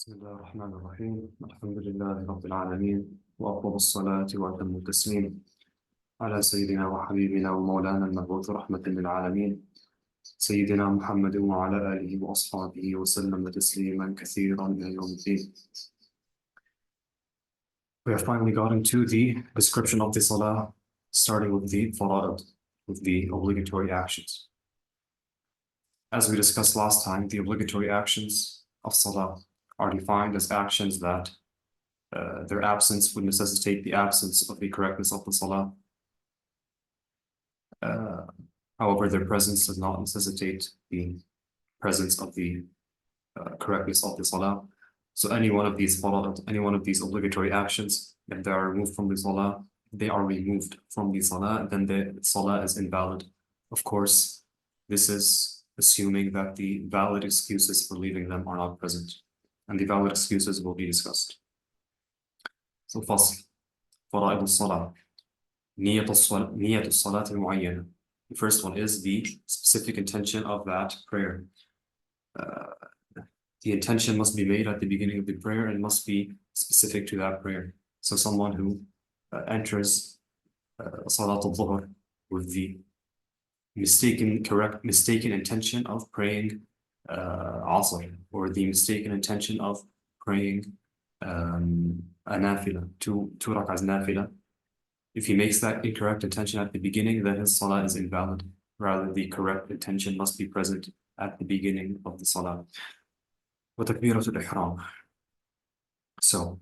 بسم الله الرحمن الرحيم الحمد لله رب العالمين وأفضل الصلاة وأتم التسليم على سيدنا وحبيبنا ومولانا المبعوث رحمة للعالمين سيدنا محمد وعلى آله وأصحابه وسلم تسليما كثيرا إلى يوم الدين. We have finally gotten to the description of the Salah, starting with the fara'id, with the obligatory actions. As we discussed last time, the obligatory actions of Salah are defined as actions that their absence would necessitate the absence of the correctness of the Salah. However, their presence does not necessitate the presence of the correctness of the Salah. So any one of these obligatory actions, if they are removed from the Salah, they are removed from the Salah, then the Salah is invalid. Of course, this is assuming that the valid excuses for leaving them are not present. And the valid excuses will be discussed. So فصل فرائض الصلاة نية الصلاة المعينة. The first one is the specific intention of that prayer. The intention must be made at the beginning of the prayer and must be specific to that prayer. So someone who enters Salat al-Dhuhr with the mistaken intention of praying Asr, or the mistaken intention of praying a nafila, two rak'ahs nafila. If he makes that incorrect intention at the beginning, then his salah is invalid. Rather, the correct intention must be present at the beginning of the salah. وتكبيرة الإحرام. So,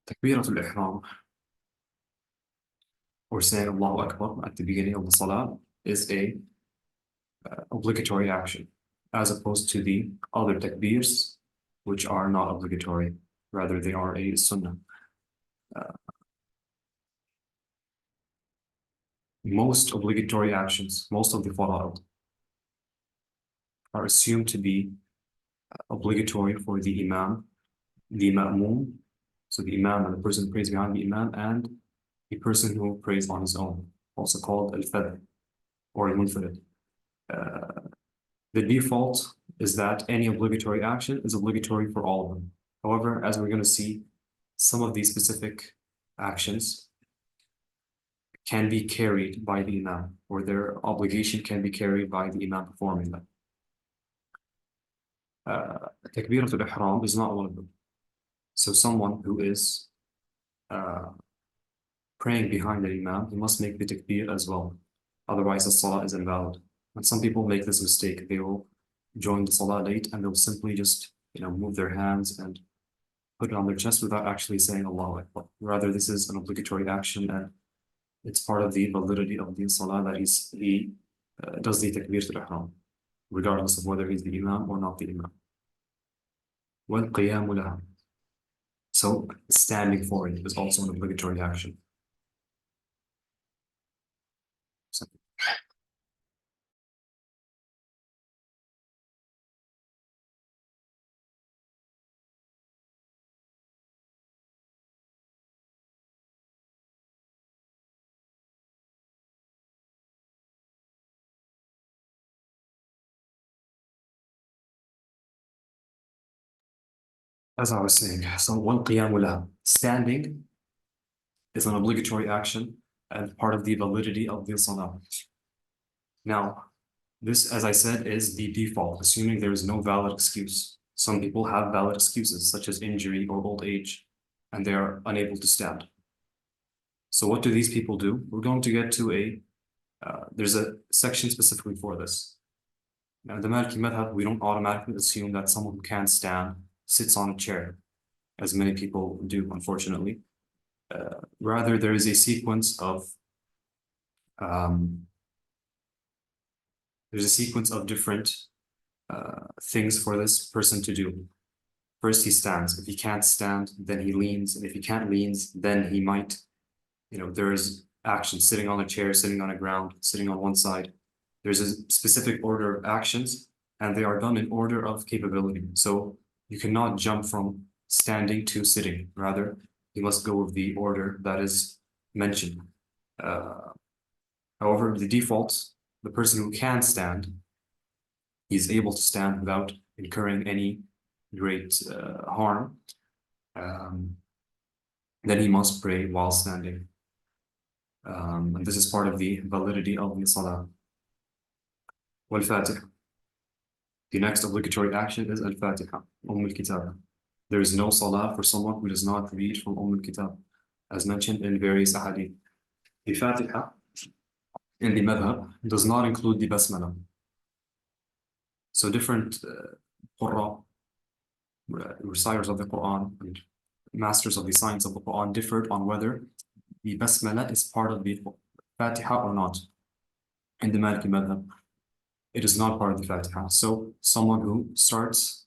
تكبيرة الإحرام, or saying Allahu Akbar at the beginning of the salah, is a obligatory action, as opposed to the other takbirs, which are not obligatory. Rather, they are a sunnah. Most obligatory actions, most of the fara'id, are assumed to be obligatory for the imam, the ma'moom, so the imam and the person who prays behind the imam, and the person who prays on his own, also called al-fadh or al-munfarid. The default is that any obligatory action is obligatory for all of them. However, as we're going to see, some of these specific actions can be carried by the imam, or their obligation can be carried by the imam performing them. Takbirat al-ihram is not one of them. So someone who is praying behind the imam, he must make the takbir as well. Otherwise, the salah is invalid. And some people make this mistake. They will join the salah late and they'll simply just, move their hands and put it on their chest without actually saying Allahu Akbar. Rather, this is an obligatory action, and it's part of the validity of the salah that he does the takbir al-ihram, regardless of whether he's the imam or not the imam. وَالْقِيَامُ لَهَا. So standing for it is also an obligatory action. As I was saying, so وَالْقِيَامُ لَهَا. Standing is an obligatory action and part of the validity of the salah. Now, this, as I said, is the default, assuming there is no valid excuse. Some people have valid excuses, such as injury or old age, and they are unable to stand. So what do these people do? We're going to get to there's a section specifically for this. Now, in the Maliki madhab, we don't automatically assume that someone who can't stand sits on a chair, as many people do, unfortunately. Rather, there is a sequence of different things for this person to do. First, he stands. If he can't stand, then he leans. And if he can't lean, then he might, there's action, sitting on a chair, sitting on a ground, sitting on one side. There's a specific order of actions, and they are done in order of capability. So you cannot jump from standing to sitting. Rather, you must go with the order that is mentioned. However, the default, the person who can stand, he's able to stand without incurring any harm, then he must pray while standing. And this is part of the validity of the Salah. Wal-Fatiha. The next obligatory action is Al-Fatiha, al-Kitab. There is no Salah for someone who does not read from al-Kitab, as mentioned in various ahadith. The Fatiha in the madhab does not include the Basmala. So different Qurra, reciters of the Quran and masters of the science of the Quran differed on whether the Basmala is part of the Fatiha or not. In the Maliki madhab, it is not part of the Fatiha. So someone who starts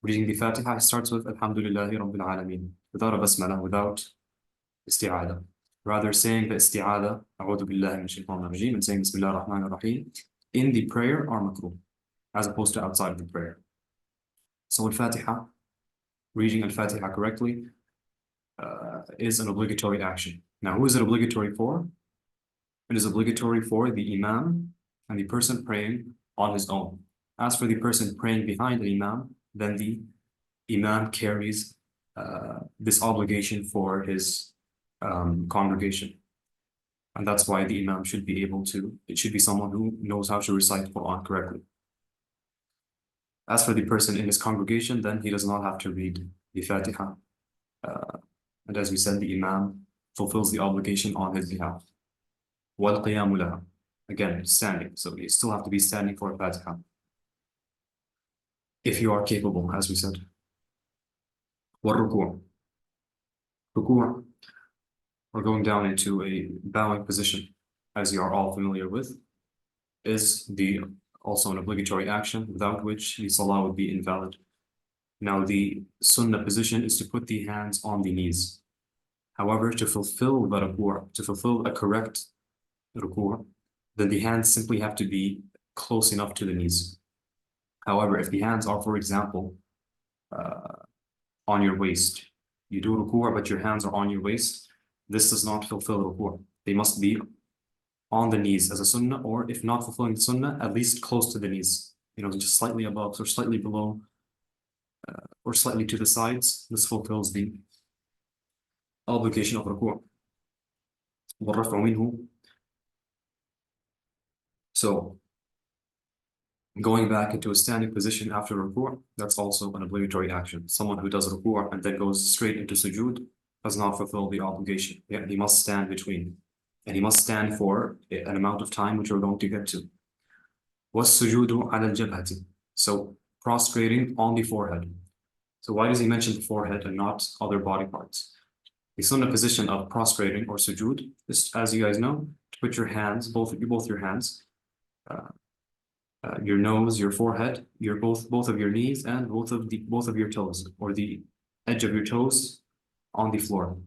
reading the Fatiha starts with Alhamdulillahi Rabbil Alameen, without a Basmala, without isti'adah. Rather saying the isti'adah, A'udhu Billahi Minash Shaitanir Rajeem, and saying Bismillah ar-Rahman ar-Rahim in the prayer are makruh, as opposed to outside of the prayer. So Al-Fatiha, reading Al-Fatiha correctly, is an obligatory action. Now, who is it obligatory for? It is obligatory for the Imam and the person praying on his own. As for the person praying behind the Imam, then the Imam carries this obligation for his congregation. And that's why the Imam should be able to, it should be someone who knows how to recite Quran correctly. As for the person in his congregation, then he does not have to read the Fatiha. And as we said, the Imam fulfills the obligation on his behalf. وَالْقِيَامُ لَهَا. Again, standing. So you still have to be standing for Fatiha, if you are capable, as we said. وَالرُّكُوعُ. Ruku', or going down into a bowing position, as you are all familiar with, is also an obligatory action, without which the Salah would be invalid. Now, the Sunnah position is to put the hands on the knees. However, to fulfill the ruku', to fulfill a correct ruku', then the hands simply have to be close enough to the knees. However, if the hands are, for example, on your waist, you do ruku', but your hands are on your waist, this does not fulfill ruku'. They must be on the knees as a sunnah, or if not fulfilling the sunnah, at least close to the knees, just slightly above or slightly below, or slightly to the sides. This fulfills the obligation of ruku'. وَالرَّفْعُ مِنْهُ. So, going back into a standing position after ruku', that's also an obligatory action. Someone who does ruku' and then goes straight into sujood does not fulfill the obligation. Yeah, he must stand between. And he must stand for an amount of time, which we're going to get to. وَالسُّجُودُ عَلَى الْجَبْهَةِ. So, prostrating on the forehead. So why does he mention the forehead and not other body parts? The sunnah position of prostrating or sujood is, as you guys know, to put your hands, both your hands, your nose, your forehead, both of your knees, and both of your toes, or the edge of your toes on the floor.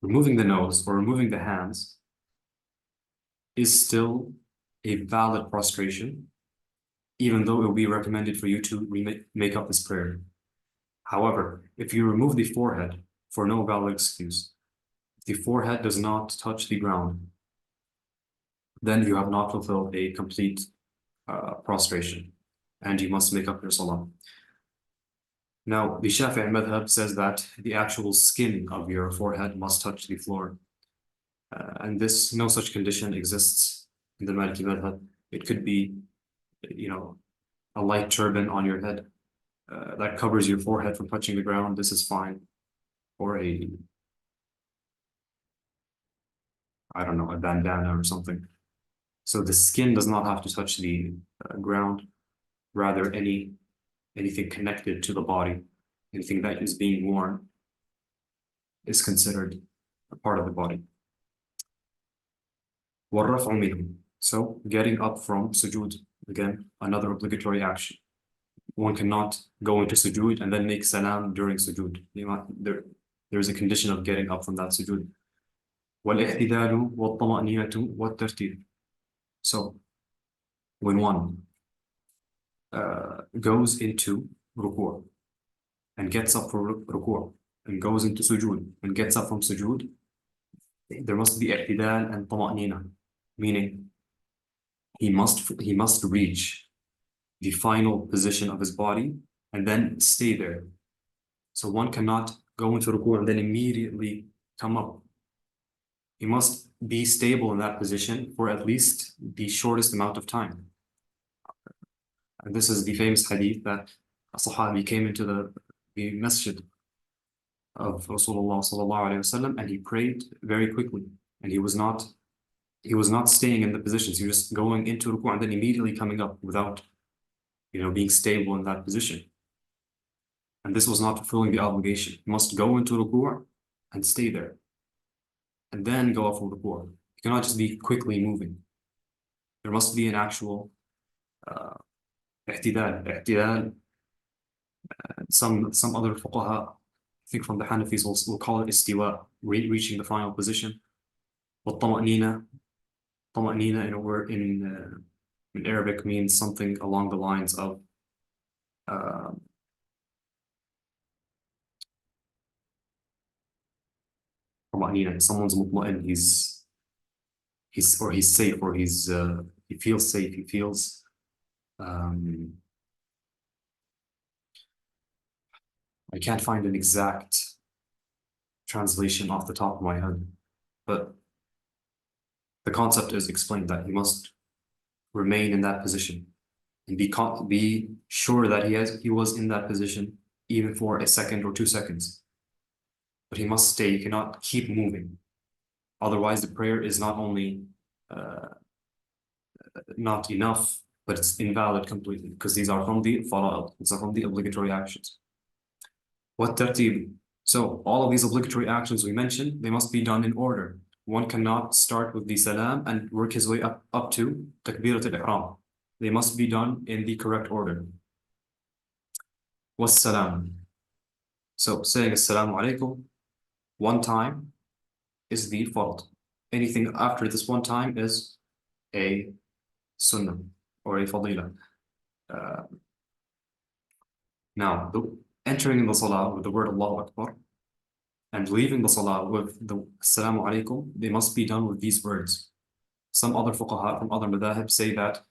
Removing the nose or removing the hands is still a valid prostration, even though it will be recommended for you to make up this prayer. However, if you remove the forehead for no valid excuse, if the forehead does not touch the ground, then you have not fulfilled a complete prostration, and you must make up your salah. Now, the Shafi'i madhab says that the actual skin of your forehead must touch the floor. And no such condition exists in the Maliki madhab. It could be, a light turban on your head that covers your forehead from touching the ground. This is fine. Or a bandana or something. So the skin does not have to touch the ground. Rather, anything connected to the body, anything that is being worn, is considered a part of the body. وَالرَّفْعُ مِنْهُ. So getting up from sujood, again, another obligatory action. One cannot go into sujood and then make salam during sujood. There is a condition of getting up from that sujood. وَالْإِحْتِدَالُ وَالطَّمَأْنِينَةُ وَالتَّرْتِيبُ. So, when one goes into ruku' and gets up for ruku' and goes into sujood and gets up from sujood, there must be i'tidal and tama'nina, meaning he must reach the final position of his body and then stay there. So one cannot go into ruku and then immediately come up. He must be stable in that position for at least the shortest amount of time. And this is the famous hadith that a Sahabi came into the masjid of Rasulullah sallallahu alaihi wasallam, and he prayed very quickly, and he was not staying in the positions. He was just going into ruku and then immediately coming up without being stable in that position. And this was not fulfilling the obligation. You must go into ruku and stay there, and then go up from ruku. You cannot just be quickly moving. There must be an actual اعتدال. Some other fuqaha, I think from the Hanafis, will call it istiwa, reaching the final position. والطمأنينة, طمأنينة in a word in Arabic means something along the lines of طمأنينة. Someone's mutma'in, he's safe, or he feels safe, he feels I can't find an exact translation off the top of my head, but the concept is explained that he must remain in that position and be sure that he was in that position even for a second or 2 seconds. But he must stay, he cannot keep moving. Otherwise, the prayer is not only not enough, but it's invalid completely, because these are from the fara'id, these are from the obligatory actions. What tartib? So all of these obligatory actions we mentioned, they must be done in order. One cannot start with the salam and work his way up to takbirat al-ihram. They must be done in the correct order. Wassalam. So saying assalamu alaikum one time is the fard. Anything after this one time is a sunnah or a fadila. Now, entering the salah with the word Allahu Akbar and leaving the salah with the assalamu alaikum, they must be done with these words. Some other fuqaha from other madhahib say that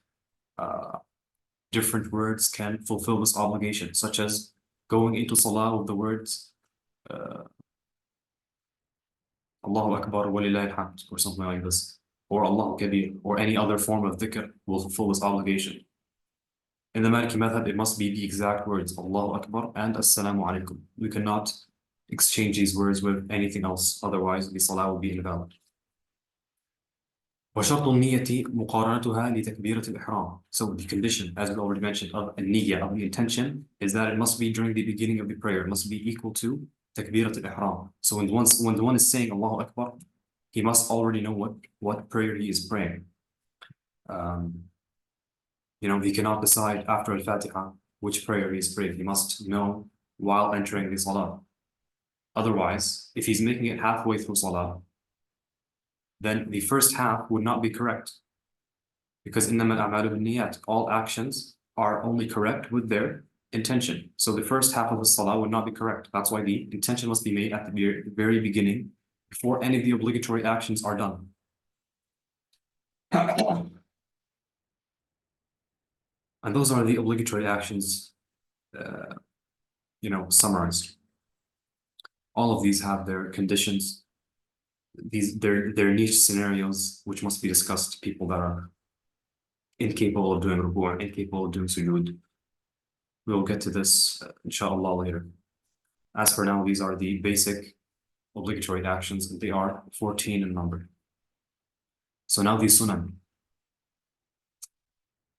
different words can fulfill this obligation, such as going into salah with the words Allahu Akbar wa lillahi alhamd, or something like this, or Allahu Kabir, or any other form of dhikr will fulfill this obligation. In the Maliki method, it must be the exact words, Allahu Akbar and Assalamu alaikum. We cannot exchange these words with anything else, otherwise the salah will be invalid. وشرط النية مقارنتها لتكبيرة الإحرام. So the condition, as we already mentioned, of النية, of the intention, is that it must be during the beginning of the prayer. It must be equal to تكبيرة الإحرام. So when the one is saying Allahu Akbar, he must already know what prayer he is praying. He cannot decide after al-Fatiha which prayer he is praying. He must know while entering the salah. Otherwise, if he's making it halfway through salah, then the first half would not be correct. Because إِنَّمَا الْأَعْمَالُ بِالنِّيَّاتِ, all actions are only correct with their intention. So the first half of the salah would not be correct. That's why the intention must be made at the very beginning, before any of the obligatory actions are done. And those are the obligatory actions, summarized. All of these have their conditions. They're niche scenarios which must be discussed to people that are incapable of doing ruku', incapable of doing sujood. We'll get to this, inshallah, later. As for now, these are the basic obligatory actions, and they are 14 in number. So now the sunan.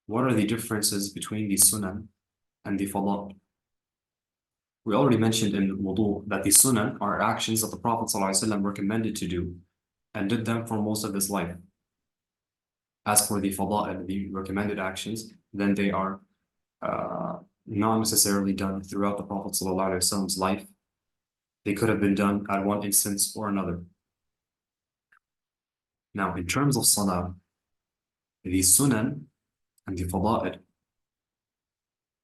What are the differences between the sunan and the fada'il? We already mentioned in wudu that the sunan are actions that the Prophet ﷺ recommended to do and did them for most of his life. As for the fada'il, the recommended actions, then they are not necessarily done throughout the Prophet ﷺ's life. They could have been done at one instance or another. Now, in terms of salah, the sunan and the fada'il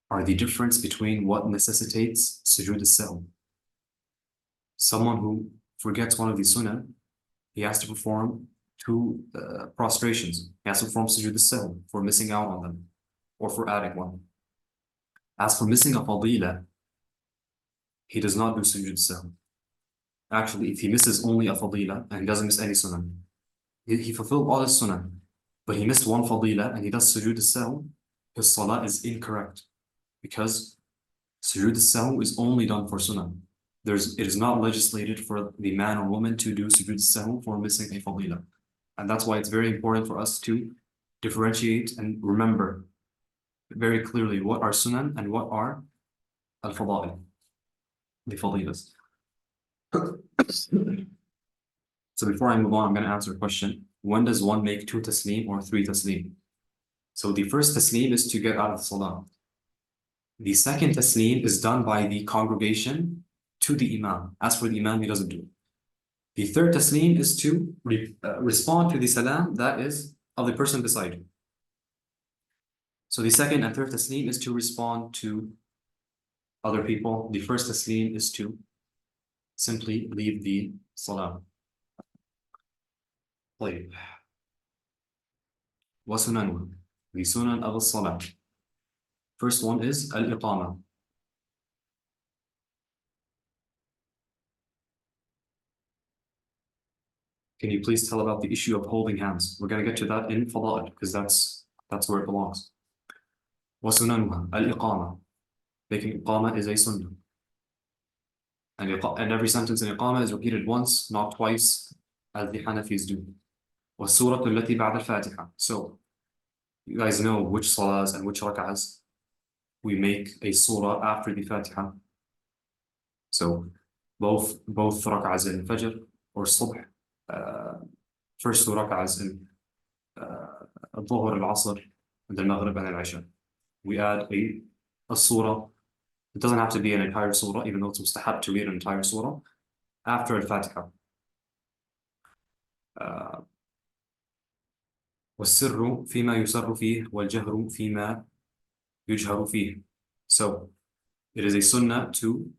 are the difference between what necessitates sujood al-sahl. Someone who forgets one of the sunan, he has to perform 2 prostrations. He has to perform sujood al-sahl for missing out on them, or for adding one. As for missing a fadila, he does not do sujood sahwi. Actually, if he misses only a fadila and he doesn't miss any sunnah, he fulfilled all his sunnah, but he missed one fadila and he does sujood sahwi, his salah is incorrect because sujood sahwi is only done for sunnah. It is not legislated for the man or woman to do sujood sahwi for missing a fadila. And that's why it's very important for us to differentiate and remember very clearly what are sunan and what are al-fada'il, the fadilas. So before I move on, I'm going to answer a question. When does one make 2 taslim or 3 taslim? So the first taslim is to get out of the salah. The second taslim is done by the congregation to the imam. As for the imam, he doesn't do it. The third taslim is to respond to the salam that is of the person beside you. So the second and third taslim is to respond to other people. The first taslim is to simply leave the salam. طيب. وسننه. The sunan of al-salam. First one is al-iqama. Can you please tell about the issue of holding hands? We're going to get to that in fada'il because that's where it belongs. وسننها al-iqama. Making iqama is a sunnah. And every sentence in iqama is repeated once, not twice, as the Hanafis do. وَالسُّورَةُ الَّتِي بَعْدَ الْفَاتِحَةِ. So, you guys know which salahs and which rak'ahs we make a surah after the Fatiha. So, both rak'ahs in Fajr or Subh, first 2 rak'ahs in al-Dhuhr, al-Asr, and al-Maghrib and al-Isha. We add a surah. It doesn't have to be an entire surah, even though it's mustahab to read an entire surah after al-Fatiha. والسر فيما يسر فيه والجهر فيما يجهر فيه. So it is a sunnah to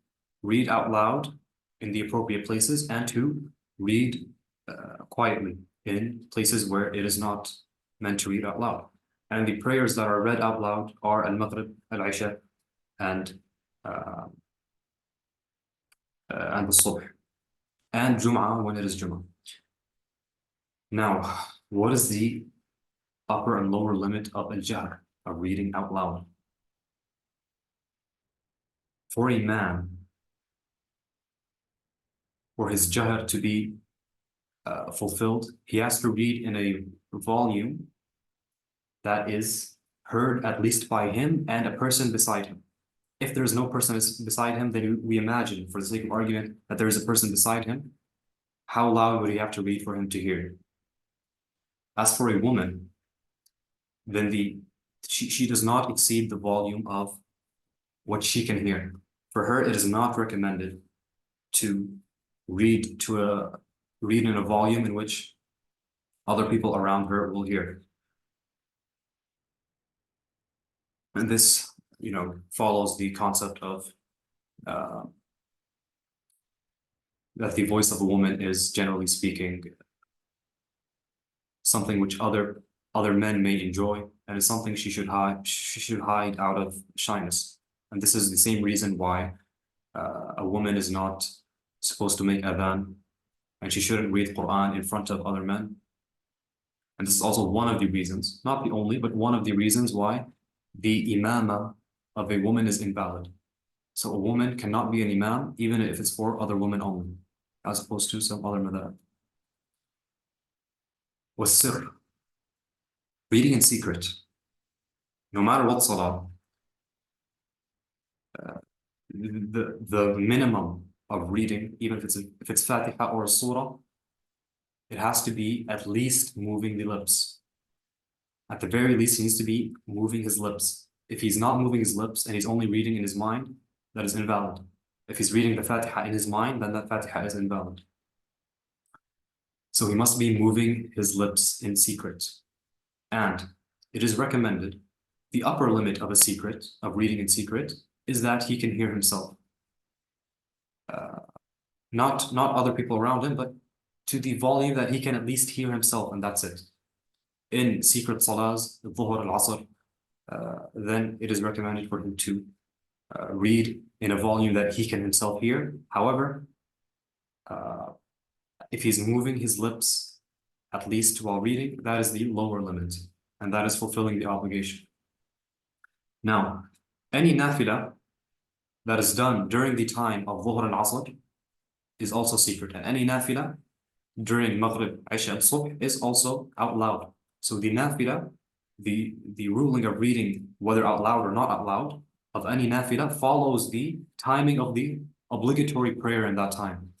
read out loud in the appropriate places and to read quietly in places where it is not meant to read out loud. And the prayers that are read out loud are al-Maghrib, al-Isha, and the Subh, and Jum'ah when it is Jum'ah. Now, what is the upper and lower limit of al-jahr, of reading out loud? For a man, for his jahr to be fulfilled, he has to read in a volume that is heard at least by him and a person beside him. If there is no person beside him, then we imagine, for the sake of argument, that there is a person beside him. How loud would he have to read for him to hear? As for a woman, then she does not exceed the volume of what she can hear. For her, it is not recommended to read in a volume in which other people around her will hear. And this, follows the concept of that the voice of a woman is, generally speaking, something which other men may enjoy, and is something she should hide out of shyness. And this is the same reason why a woman is not supposed to make adhan, and she shouldn't read Quran in front of other men. And this is also one of the reasons, not the only, but one of the reasons why the imamah of a woman is invalid. So a woman cannot be an imam even if it's for other women only, as opposed to some other madhab. والسر, reading in secret, no matter what salah, the minimum of reading, even if it's Fatiha or a surah, it has to be at least moving the lips. At the very least, he needs to be moving his lips. If he's not moving his lips and he's only reading in his mind, that is invalid. If he's reading the Fatiha in his mind, then that Fatiha is invalid. So he must be moving his lips in secret. And it is recommended, the upper limit of reading in secret, is that he can hear himself. Not other people around him, but to the volume that he can at least hear himself, and that's it. In secret salahs, al-Dhuhr, al-Asr, then it is recommended for him to read in a volume that he can himself hear. However, if he's moving his lips at least while reading, that is the lower limit, and that is fulfilling the obligation. Now, any nafilah that is done during the time of Dhuhr and Asr is also secret, and any nafilah during Maghrib, Isha, and Subh is also out loud. So the nafilah, the ruling of reading, whether out loud or not out loud, of any nafilah follows the timing of the obligatory prayer in that time.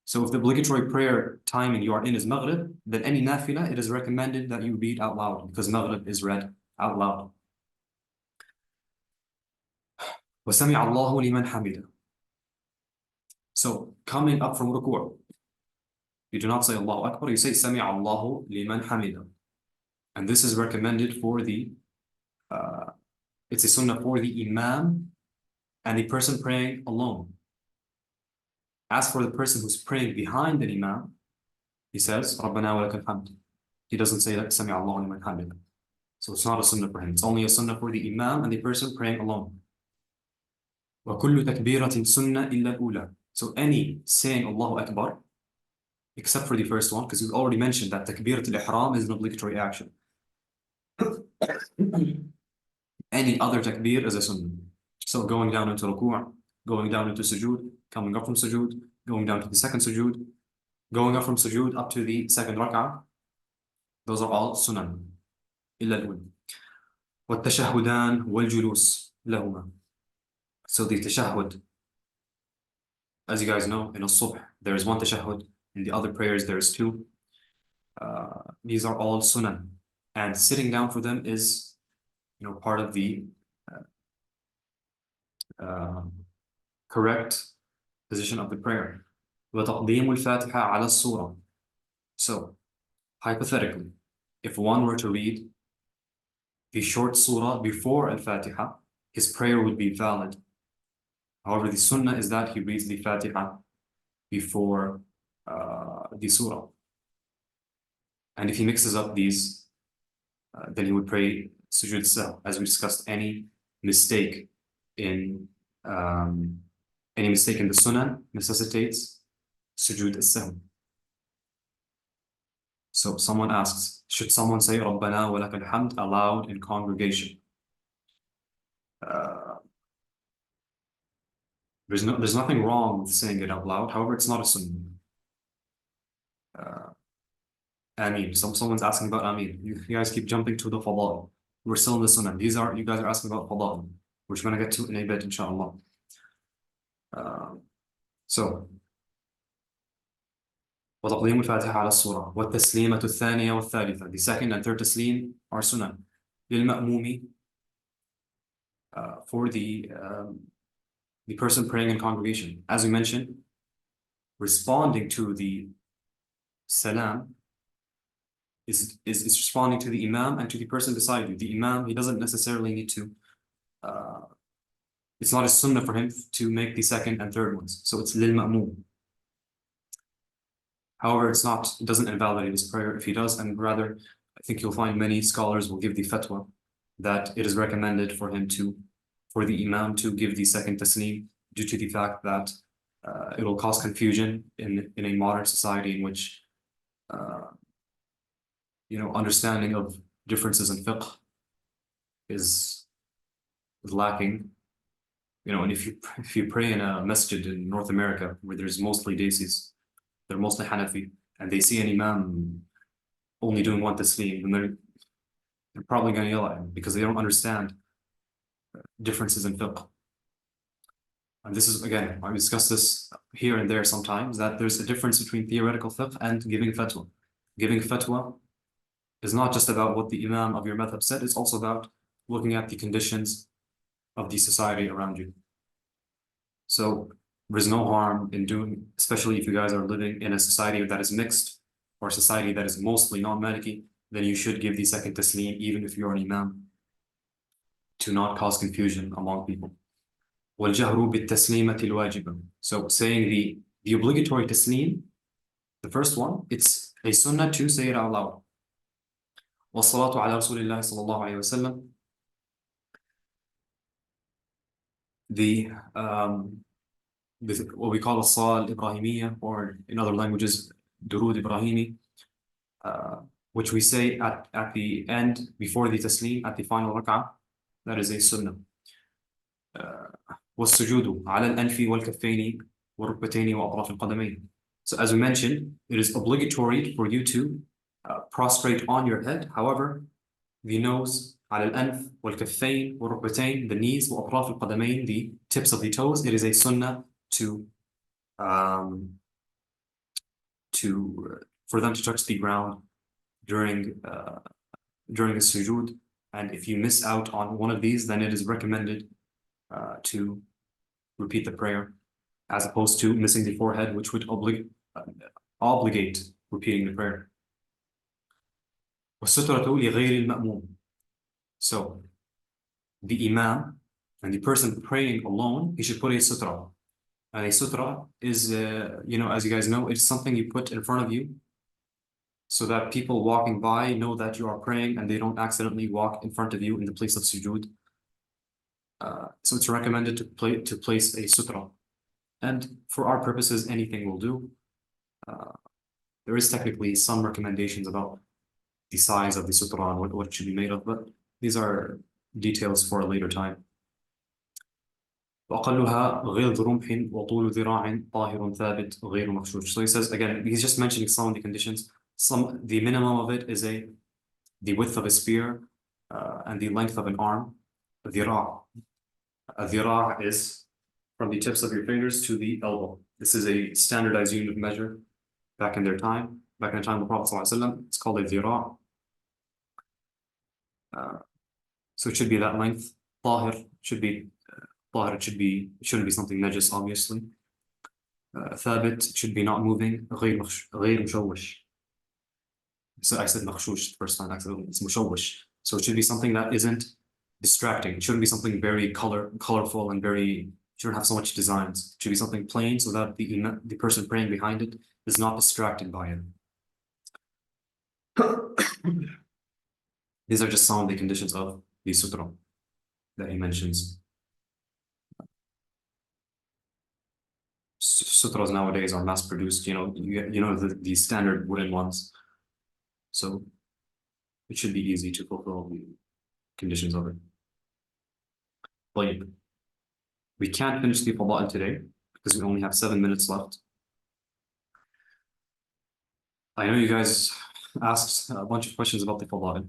So if the obligatory prayer timing you are in is Maghrib, then any nafilah, it is recommended that you read out loud because Maghrib is read out loud. وَسَمِعَ اللَّهُ لِمَنْ حَمِدَهُ. So coming up from ruku', you do not say Allahu Akbar, you say Sami' Allahu liman hamida. And this is recommended for it's a sunnah for the imam and the person praying alone. As for the person who's praying behind the imam, he says, Rabbana wa lakal hamd. He doesn't say that Sami' Allahu liman hamida. So it's not a sunnah for him. It's only a sunnah for the imam and the person praying alone. وَكُلُّ تَكْبِيرَةٍ سُنَّةٍ إِلَّا الْأُولَى. So any saying Allahu Akbar, except for the first one, because we've already mentioned that takbirat al-ihram is an obligatory action. Any other takbir is a sunnah. So going down into ruku', going down into sujood, coming up from sujood, going down to the second sujood, going up from sujood up to the second rak'ah, those are all sunnah. إلا الأولى. والتشهدان والجلوس لهما. So the tashahhud, as you guys know, in al-subh, there is one tashahhud. In the other prayers, there's two. These are all sunnah. And sitting down for them is, part of the correct position of the prayer. وَتَقْدِيمُ الْفَاتِحَةِ عَلَى السُّورَةِ. So, hypothetically, if one were to read the short surah before al-Fatiha, his prayer would be valid. However, the sunnah is that he reads the Fatiha before the surah. And if he mixes up these, then he would pray sujood sahw. As we discussed, any mistake in the sunnah necessitates sujood sahw. So someone asks, should someone say Rabbana wa lakal hamd aloud in congregation? There's nothing wrong with saying it out loud. However, it's not a sunnah. Ameen. Someone's asking about Ameen. You guys keep jumping to the fada'il. We're still in the sunnah. You guys are asking about fada'il, which we're going to get to in a bit, inshallah. So, وتقديم الفاتحة على السورة والتسليمة الثانية والثالثة. The second and third taslim are sunnah. للمأموم, for the person praying in congregation. As we mentioned, responding to the salam is responding to the imam and to the person beside you. The imam, he doesn't necessarily need to, it's not a sunnah for him to make the second and third ones. So it's lil ma'mum. However, it doesn't invalidate his prayer if he does, and rather, I think you'll find many scholars will give the fatwa that it is recommended for the imam to give the second taslim due to the fact that it will cause confusion in a modern society in which understanding of differences in fiqh is lacking. And if you pray in a masjid in North America where there's mostly Desis, they're mostly Hanafi, and they see an imam only doing one taslim, then they're probably going to yell at him because they don't understand differences in fiqh. And this is, again, I discuss this here and there sometimes, that there's a difference between theoretical fiqh and giving fatwa. Giving fatwa is not just about what the imam of your madhab said, it's also about looking at the conditions of the society around you. So there's no harm in doing, especially if you guys are living in a society that is mixed or a society that is mostly non-Maliki, then you should give the second taslim even if you're an imam, to not cause confusion among people. وَالْجَهْرُ بِالتَّسْلِيمَةِ الْوَاجِبَةِ. So saying the obligatory taslim, the first one, it's a sunnah to say it out loud. وَالصَّلَاةُ عَلَى رَسُولِ اللَّهِ صَلَّى اللَّهُ عَلَيْهِ وَسَلَّمَ. what we call a Salah al-Ibrahimiyya, or in other languages, Durud Ibrahimi, which we say at the end, before the taslim, at the final rak'ah. That is a sunnah. والسجود على الأنف والكفين والركبتين وأطراف القدمين. So as we mentioned, it is obligatory for you to prostrate on your head. However, the nose, على الأنف والكفين والركبتين, the knees, وأطراف القدمين, the tips of the toes, it is a sunnah um, for them to touch the ground during a sujood. And if you miss out on one of these, then it is recommended to repeat the prayer, as opposed to missing the forehead, which would obligate repeating the prayer. وَالسُّتْرَةُ لِغَيْرِ الْمَأْمُومِ. So the imam and the person praying alone, he should put a sutra. And a sutra is, as you guys know, it's something you put in front of you so that people walking by know that you are praying and they don't accidentally walk in front of you in the place of sujood. So it's recommended to place a sutra. And for our purposes, anything will do. There is technically some recommendations about the size of the sutra and what it should be made of, but these are details for a later time. وأقلها غلظ رمح وطول ذراع طاهر ثابت غير مغشوش. So he says, again, he's just mentioning some of the conditions. The minimum of it is the width of a spear and the length of an arm. ذراع. A ذراع is from the tips of your fingers to the elbow. This is a standardized unit of measure back in the time of the Prophet ﷺ. It's called a ذراع. So it should be that length. طاهر should be طاهر, it shouldn't be something najis, obviously. ثابت, it should be not moving. غير مشوش. So I said مغشوش the first time accidentally. It's مشوش. So it should be something that isn't distracting. It shouldn't be something very colorful and shouldn't have so much designs. It should be something plain so that the person praying behind it is not distracted by it. These are just some of the conditions of the sutra that he mentions. Sutras nowadays are mass produced, the standard wooden ones. So it should be easy to fulfill the conditions of it. But we can't finish the fada'il today because we only have 7 minutes left. I know you guys asked a bunch of questions about the fada'il.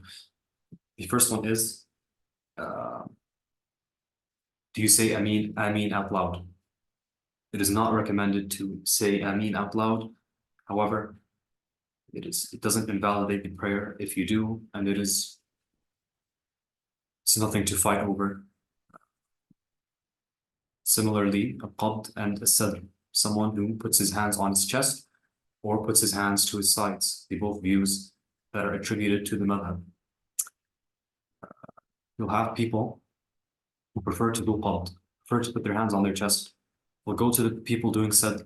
The first one is, do you say Ameen out loud? It is not recommended to say Ameen out loud. However, it doesn't invalidate the prayer if you do, and it's nothing to fight over. Similarly, a qabd and a sadr, someone who puts his hands on his chest or puts his hands to his sides, they both views that are attributed to the madhab. You'll have people who prefer to do qabd, prefer to put their hands on their chest, will go to the people doing sadr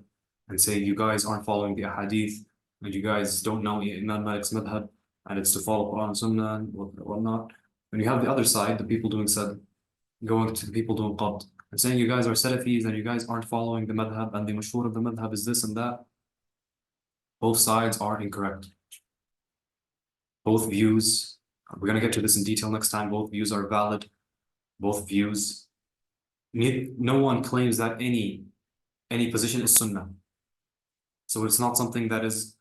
and say, you guys aren't following the ahadith, and you guys don't know Imam Malik's madhab, and it's to follow Quran and Sunnah and whatnot. And you have the other side, the people doing sadr, going to the people doing qabd and saying, you guys are Salafis and you guys aren't following the madhab, and the mashhur of the madhab is this and that. Both sides are incorrect. Both views, we're going to get to this in detail next time, both views are valid. Both views, no one claims that any position is sunnah. So it's not something that is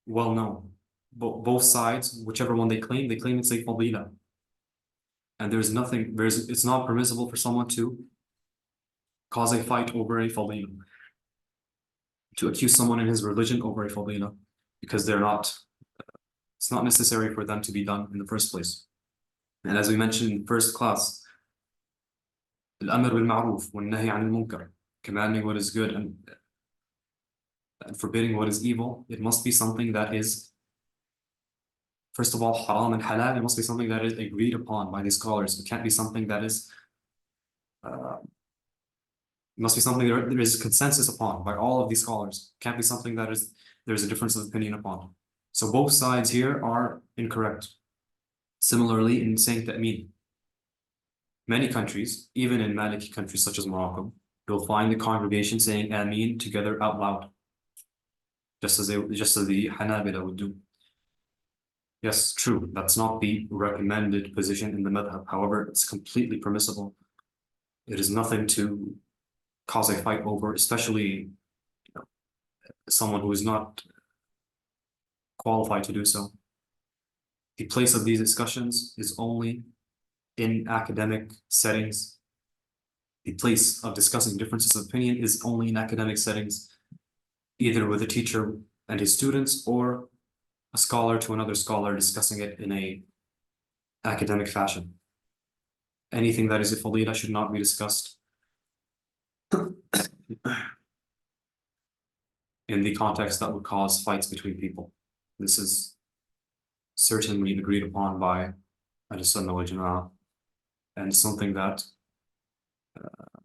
well known. Both sides, whichever one they claim it's a fadila. And it's not permissible for someone to cause a fight over a fadila, to accuse someone in his religion over a fadila, because it's not necessary for them to be done in the first place. And as we mentioned in the first class, al-amr bil-ma'ruf wal-nahy 'anil munkar, commanding what is good and forbidding what is evil, it must be something that is, first of all, haram and halal. It must be something that is agreed upon by the scholars. It can't be something that is, it must be something there is consensus upon by all of these scholars. It can't be something that there's a difference of opinion upon. So both sides here are incorrect. Similarly, in saying ta'meen, Many countries, even in Maliki countries such as Morocco, you'll find the congregation saying Ameen together out loud, just as the Hanabila would do. Yes, true. That's not the recommended position in the madhab. However, it's completely permissible. It is nothing to cause a fight over, especially someone who is not qualified to do so. The place of these discussions is only in academic settings. The place of discussing differences of opinion is only in academic settings, either with a teacher and his students or a scholar to another scholar discussing it in a academic fashion. Anything that is a fadila should not be discussed in the context that would cause fights between people. This is certainly agreed upon by al-Sunnah wal Jama'ah, and something that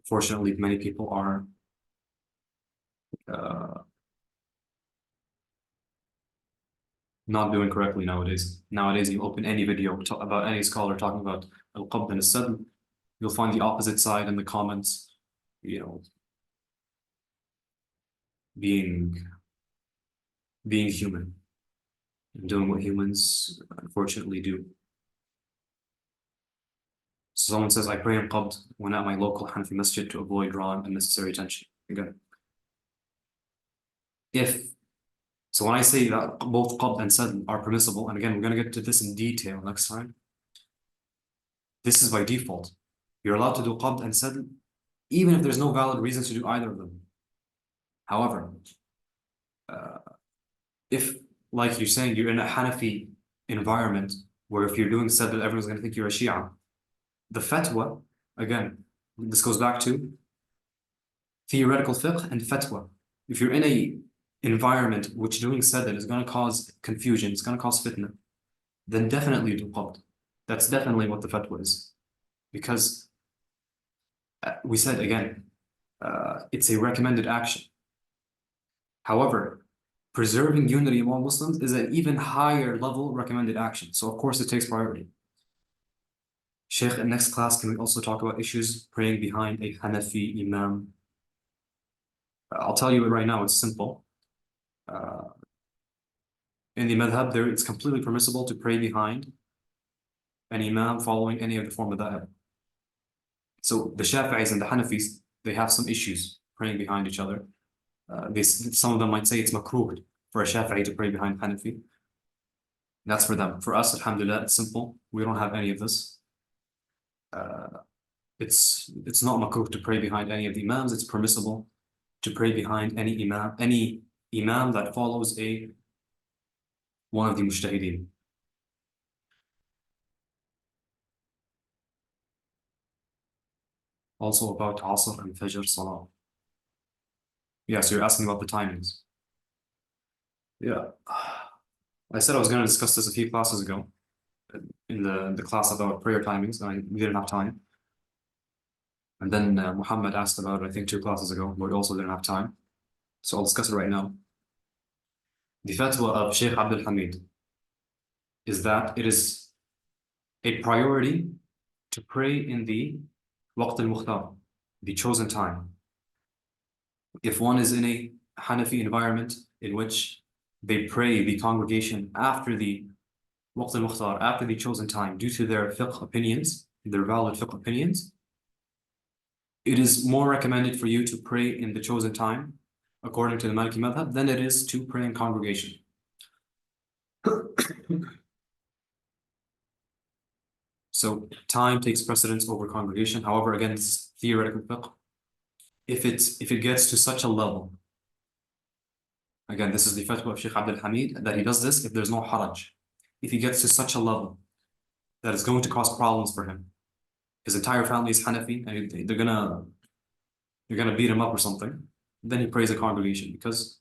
fortunately many people are not doing correctly nowadays. Nowadays, you open any video about any scholar talking about al-Qabd and al-Sadl, you'll find the opposite side in the comments, being human and doing what humans unfortunately do. So someone says, I pray in Qabd when at my local Hanafi masjid to avoid drawing unnecessary attention. Again, so when I say that both Qabd and Sadl are permissible, and again, we're going to get to this in detail next time, this is by default. You're allowed to do Qabd and Sadl, even if there's no valid reason to do either of them. However, if, like you're saying, you're in a Hanafi environment where if you're doing Sadl, everyone's going to think you're a Shia. The fatwa, again, this goes back to theoretical fiqh and fatwa. If you're in a environment which doing sadl is going to cause confusion, it's going to cause fitna, then definitely do qabd. That's definitely what the fatwa is. Because we said again, it's a recommended action. However, preserving unity among Muslims is an even higher level recommended action. So of course it takes priority. Sheikh, in next class, can we also talk about issues praying behind a Hanafi imam? I'll tell you it right now, it's simple. In the madhab, it's completely permissible to pray behind an imam following any of the four madhab. So the Shafi'is and the Hanafis, they have some issues praying behind each other. Some of them might say it's makruh for a Shafi'i to pray behind Hanafi. That's for them. For us, alhamdulillah, it's simple. We don't have any of this. It's not makruh to pray behind any of the imams. It's permissible to pray behind any imam that follows one of the mujtahideen. Also about Asr and Fajr Salah. Yeah, so you're asking about the timings. Yeah. I said I was going to discuss this a few classes ago in the class about prayer timings. We didn't have time. And then Muhammad asked about it, I think 2 classes ago, but we also didn't have time. So I'll discuss it right now. The fatwa of Sheikh Abdul Hamid is that it is a priority to pray in the Waqt al-Mukhtar, the chosen time. If one is in a Hanafi environment in which they pray the congregation after the Waqt al-Mukhtar, after the chosen time, due to their fiqh opinions, their valid fiqh opinions, it is more recommended for you to pray in the chosen time, according to the Maliki madhab, than it is to pray in congregation. So time takes precedence over congregation. However, again, this is theoretical fiqh. If it gets to such a level, again, this is the fatwa of Sheikh Abdul Hamid, that he does this if there's no haraj. If he gets to such a level that it's going to cause problems for him, his entire family is Hanafi, and they're gonna beat him up or something, then he prays a congregation, because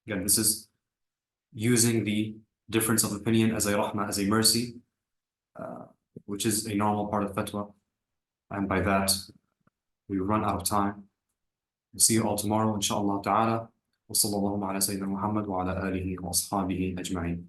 again, this is using the difference of opinion as a rahmah, as a mercy, which is a normal part of fatwa. And by that, we run out of time. We'll see you all tomorrow, inshallah ta'ala. Wa sallallahu ala Sayyidina Muhammad wa ala alihi wa ashabihi ajma'in.